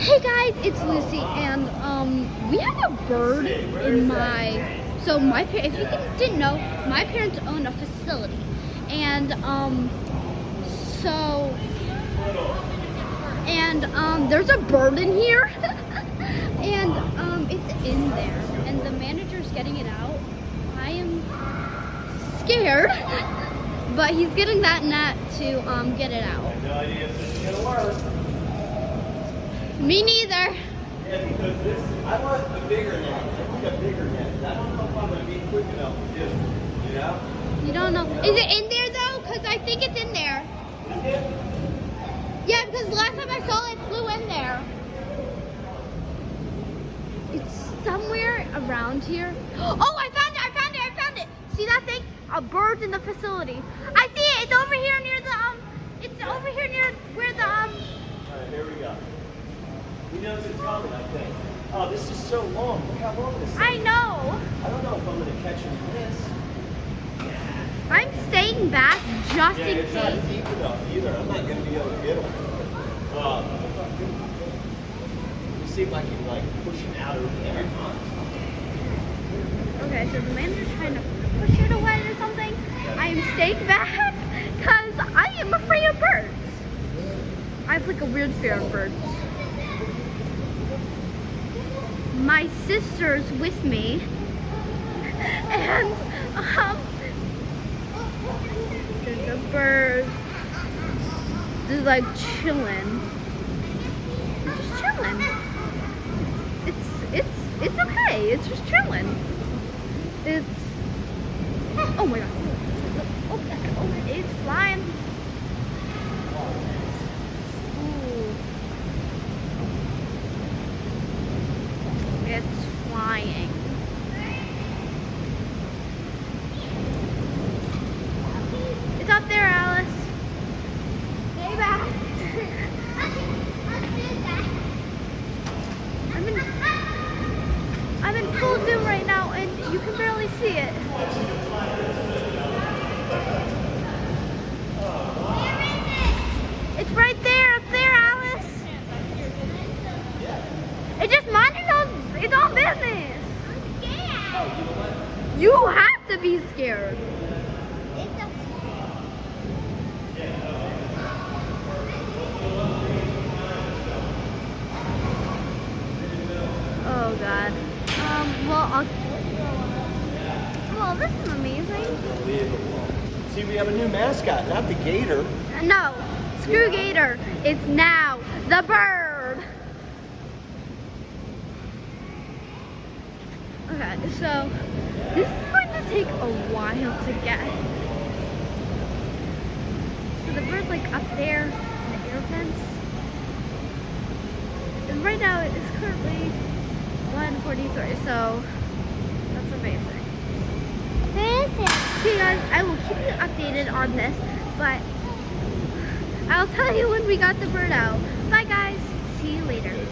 Hey guys, it's Lucy, and we have a bird in my. So my parents, if you didn't know, my parents own a facility, and there's a bird in here, and it's in there, and the manager's getting it out. I am scared, but he's getting that net to get it out. No idea if this is gonna work. Me neither. Yeah, because this, I want a bigger net. I need a bigger net. I don't know if I'm gonna be quick enough to do it. You know? You don't know. Is it in there though? Because I think it's in there. Is it? Yeah, because last time I saw it, it flew in there. It's somewhere around here. Oh, I found it! I found it! I found it! See that thing? A bird's in the facility. I see it! It's over here near the It's over here near where the All right, here we go. He knows it's coming, I think. Oh, this is so long. Look how long this is. I know. I don't know if I'm gonna catch him in this. I'm staying back just Yeah, in it's not case. deep enough either. I'm not gonna be able to get him. Let me see if I can like push him out over there. Okay, so the manager's trying to push it away or something. I am staying back because I am afraid of birds. I have like a weird fear of birds. My sister's with me, and there's a bird. Just like chilling. It's just chilling. It's okay. It's just chilling. It's oh my god. Okay, it's flying. Ooh. It's flying. It's up there, Alice. Stay back. I'm in full zoom right now, and you can barely see it. It's right there, up there, Alice. It just minded its own business. I'm scared. You have to be scared. Oh God. Well, this is amazing. Unbelievable. See, we have a new mascot, not the gator. No, screw Gator. It's now the bird. Okay, so this is going to take a while to get. So the bird's like up there in the air fence. And right now it's currently 1:43, so that's amazing. Okay guys, I will keep you updated on this, but I'll tell you when we got the bird out. Bye guys, see you later.